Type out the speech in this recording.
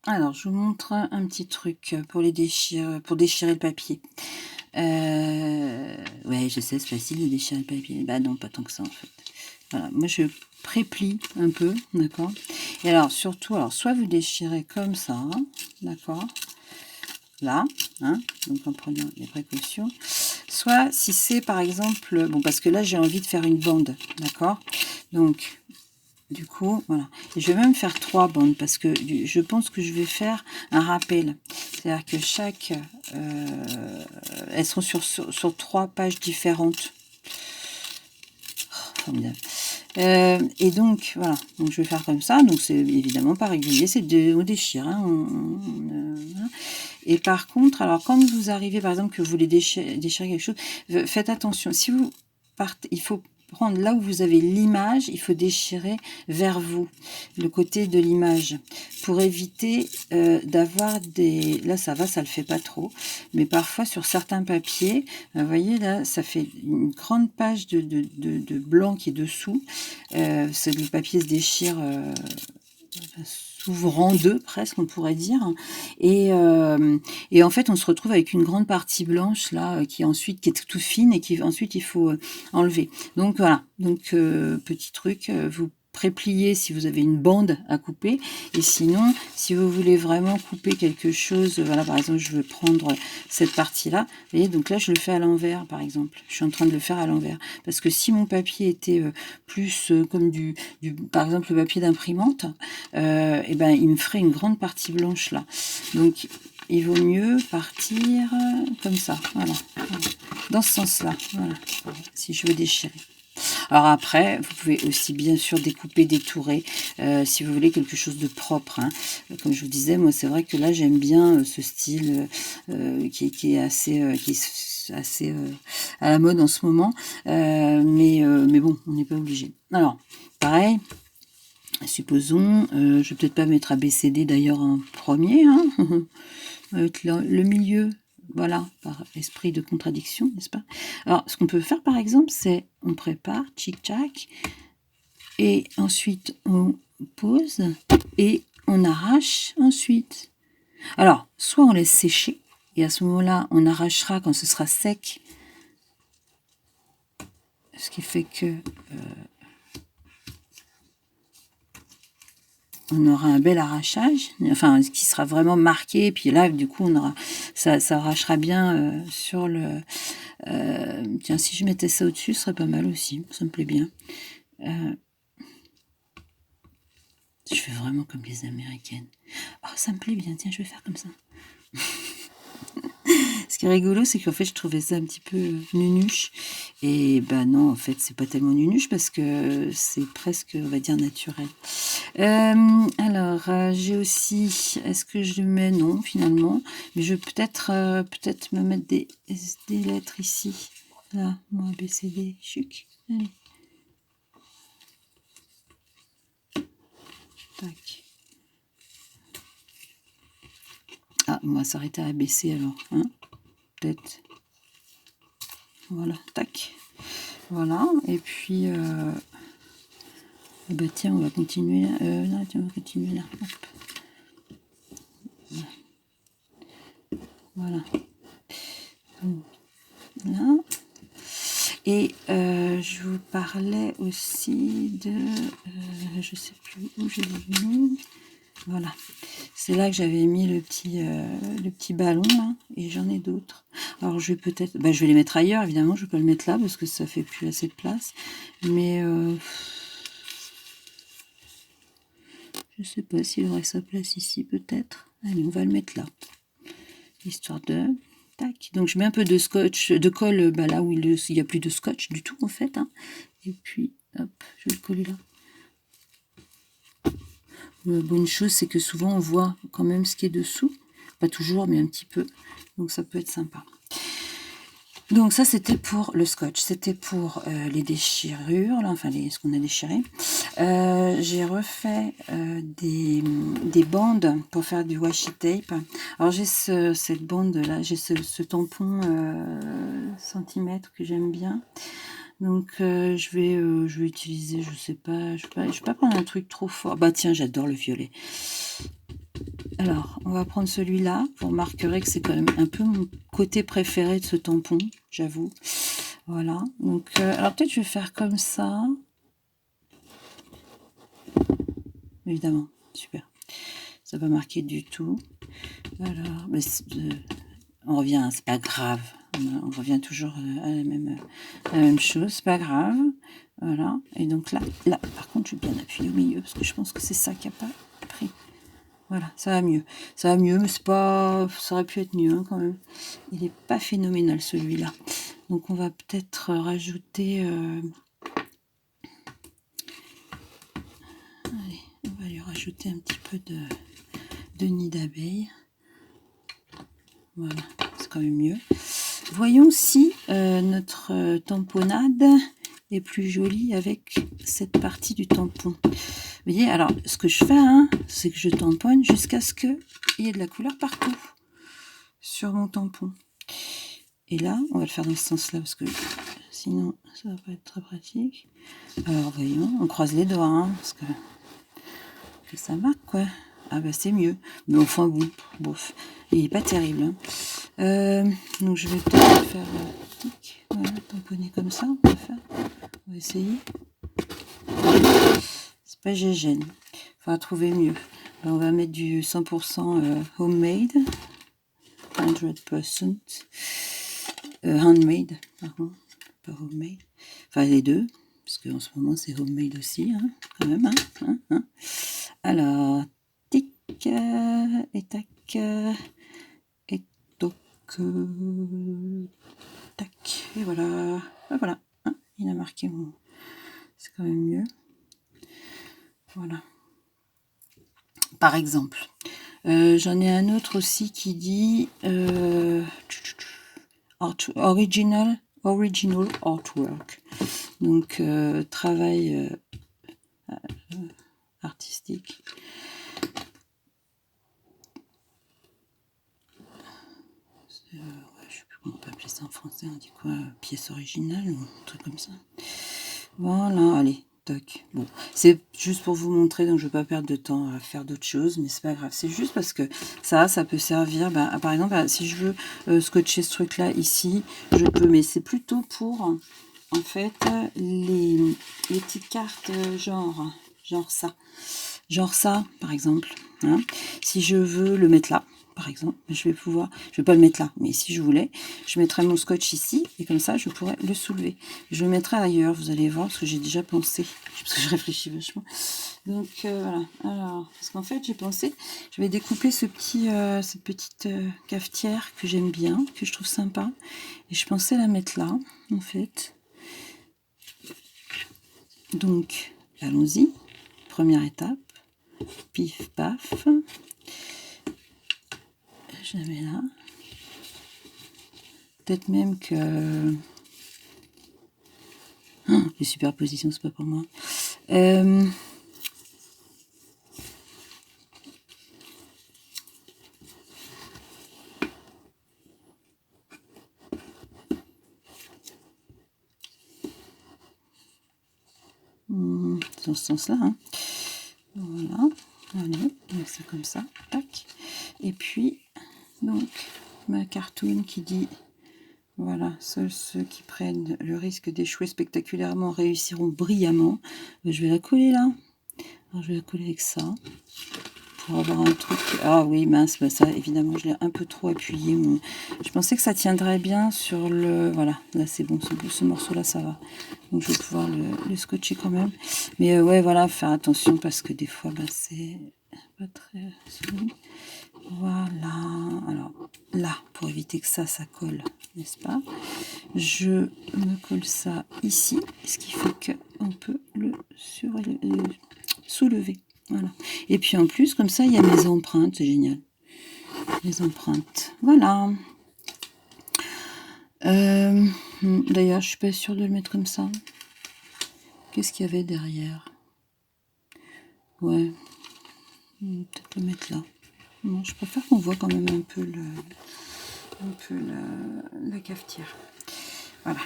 Alors, je vous montre un petit truc pour déchirer le papier. Ouais, je sais, c'est facile de déchirer le papier. Bah non, pas tant que ça en fait. Voilà, moi je préplie un peu, d'accord? Et alors surtout, alors soit vous déchirez comme ça, hein, d'accord? Là, hein, donc en prenant les précautions. Soit si c'est par exemple, bon parce que là j'ai envie de faire une bande, d'accord? Donc du coup, voilà. Et je vais même faire 3 bandes parce que je pense que je vais faire un rappel. C'est-à-dire que elles seront sur 3 pages différentes. Oh, formidable. Et donc, voilà. Donc, je vais faire comme ça. Donc, c'est évidemment pas régulier. C'est on déchire. Hein, voilà. Et par contre, alors, quand vous arrivez, par exemple, que vous voulez déchirer quelque chose, faites attention. Si vous partez, il faut prendre là où vous avez l'image, il faut déchirer vers vous, le côté de l'image, pour éviter d'avoir des... Là, ça va, ça le fait pas trop. Mais parfois, sur certains papiers, vous voyez, là, ça fait une grande page de blanc qui est dessous. Le papier se déchire... s'ouvrant deux presque on pourrait dire et en fait on se retrouve avec une grande partie blanche là qui est toute fine et qui ensuite il faut enlever. Donc voilà, donc petit truc, vous prépliez si vous avez une bande à couper et sinon si vous voulez vraiment couper quelque chose, voilà par exemple je vais prendre cette partie là, vous voyez, donc là je le fais à l'envers par exemple, je suis en train de le faire à l'envers parce que si mon papier était plus comme par exemple le papier d'imprimante, et ben il me ferait une grande partie blanche là. Donc il vaut mieux partir comme ça, voilà, dans ce sens-là, voilà, si je veux déchirer. Alors après, vous pouvez aussi bien sûr découper, détourer, si vous voulez quelque chose de propre. Hein. Comme je vous disais, moi c'est vrai que là j'aime bien ce style qui est assez à la mode en ce moment, mais bon, on n'est pas obligé. Alors, pareil. Supposons, je vais peut-être pas mettre ABCD d'ailleurs en premier, hein, avec le milieu, voilà, par esprit de contradiction, n'est-ce pas? Alors, ce qu'on peut faire par exemple, c'est on prépare, tchic-tchac, et ensuite on pose et on arrache ensuite. Alors, soit on laisse sécher, et à ce moment-là, on arrachera quand ce sera sec, ce qui fait que on aura un bel arrachage, enfin qui sera vraiment marqué, et puis là du coup on aura ça arrachera bien sur le tiens, si je mettais ça au-dessus, ce serait pas mal aussi, ça me plaît bien. Je fais vraiment comme les américaines. Oh, ça me plaît bien, tiens, je vais faire comme ça. Ce qui est rigolo, c'est qu'en fait, je trouvais ça un petit peu nunuche. Et ben non, en fait, c'est pas tellement nunuche parce que c'est presque, on va dire, naturel. Alors, j'ai aussi... Est-ce que je mets... Non, finalement. Mais je vais peut-être me mettre des lettres ici. Là, moi, A, B, C, D, chuc. Allez. Tac. Ah, on va s'arrêter à ABC alors. Hein, peut-être. Voilà, tac. Voilà, et puis... bah tiens, on va continuer là. Là, tiens, on va continuer là. Hop. Voilà. Là. Et je vous parlais aussi de... je sais plus où je l'ai mis. Voilà. C'est là que j'avais mis le petit ballon là. Et j'en ai d'autres. Alors je vais peut-être... Bah, je vais les mettre ailleurs, évidemment. Je vais pas le mettre là parce que ça fait plus assez de place. Mais... je sais pas s'il aurait sa place ici, peut-être. Allez, on va le mettre là. Histoire de... Tac. Donc je mets un peu de scotch, de colle, bah, là où il n'y a plus de scotch du tout, en fait. Hein. Et puis, hop, je vais le coller là. La bonne chose, c'est que souvent, on voit quand même ce qui est dessous. Pas toujours, mais un petit peu. Donc ça peut être sympa. Donc ça, c'était pour le scotch. C'était pour les déchirures, là, enfin ce qu'on a déchiré. J'ai refait des bandes pour faire du washi tape. Alors j'ai cette bande là, j'ai ce tampon centimètre que j'aime bien. Donc je vais utiliser, je sais pas, je vais pas prendre un truc trop fort. Bah tiens, j'adore le violet. Alors, on va prendre celui-là. Vous remarquerez que c'est quand même un peu mon côté préféré de ce tampon, j'avoue. Voilà. Donc, alors peut-être je vais faire comme ça. Évidemment, super. Ça va marquer du tout. Alors, mais on revient, hein, c'est pas grave. On revient toujours à la même chose, c'est pas grave. Voilà. Et donc là, par contre, je vais bien appuyer au milieu parce que je pense que c'est ça qui n'a pas pris. Voilà, ça va mieux. Ça va mieux, mais c'est pas, ça aurait pu être mieux hein, quand même. Il n'est pas phénoménal celui-là. Donc on va peut-être rajouter. Allez, on va lui rajouter un petit peu de nid d'abeille. Voilà, c'est quand même mieux. Voyons si notre tamponnade est plus jolie avec cette partie du tampon. Vous voyez, alors ce que je fais, hein, c'est que je tamponne jusqu'à ce qu'il y ait de la couleur partout sur mon tampon. Et là, on va le faire dans ce sens-là parce que sinon, ça va pas être très pratique. Alors voyons, on croise les doigts, hein, parce que ça marque quoi. Ah bah c'est mieux. Mais enfin bon, bof. Il est pas terrible. Hein. Donc je vais peut-être faire voilà, tamponner comme ça. On va essayer. C'est pas gégène. Faudra trouver mieux. Alors, on va mettre du 100% homemade. 100% handmade. Pardon. Pas homemade. Enfin les deux. Parce qu'en ce moment c'est homemade aussi. Hein, quand même. Hein. Alors, tic, et tac, et toc, tac, et voilà. Ah, voilà, hein, il a marqué mon... C'est quand même mieux. Voilà. Par exemple, j'en ai un autre aussi qui dit original artwork. Donc, travail artistique. Ouais, je sais plus comment on peut appeler ça en français, on dit quoi, pièce originale ou un truc comme ça. Voilà, allez, toc. Bon, c'est juste pour vous montrer, donc je ne vais pas perdre de temps à faire d'autres choses, mais c'est pas grave. C'est juste parce que ça peut servir, par exemple, si je veux scotcher ce truc-là ici, je peux, mais c'est plutôt pour, en fait, les petites cartes genre ça, par exemple. Hein. Si je veux le mettre là, par exemple, je vais pas le mettre là, mais si je voulais, je mettrais mon scotch ici, et comme ça, je pourrais le soulever. Je le mettrai ailleurs, vous allez voir, parce que j'ai déjà pensé, parce que je réfléchis vachement. Donc, voilà. Alors, parce qu'en fait, j'ai pensé, je vais découper cette petite cafetière que j'aime bien, que je trouve sympa, et je pensais la mettre là, en fait. Donc, allons-y. Première étape. Pif, paf. Je la mets là. Peut-être même que... les superpositions, c'est pas pour moi. Dans ce sens-là. Hein. Voilà. Allez, donc c'est comme ça. Tac. Et puis, donc, ma cartoon qui dit... Voilà, seuls ceux qui prennent le risque d'échouer spectaculairement réussiront brillamment. Je vais la coller là. Alors, je vais la coller avec ça. Pour avoir un truc... Ah oui, mince, bah ça, évidemment, je l'ai un peu trop appuyé. Je pensais que ça tiendrait bien sur le... Voilà, là c'est bon, ce morceau-là, ça va. Donc, je vais pouvoir le scotcher quand même. Mais ouais, voilà, faire attention parce que des fois, bah, c'est pas très solide. Voilà, alors là, pour éviter que ça colle, n'est-ce pas? Je me colle ça ici, ce qui fait qu'on peut le soulever. Voilà. Et puis en plus, comme ça, il y a mes empreintes, c'est génial. Les empreintes, voilà. D'ailleurs, je suis pas sûre de le mettre comme ça. Qu'est-ce qu'il y avait derrière? Ouais, peut-être le mettre là. Non, je préfère qu'on voit quand même un peu la cafetière. Voilà.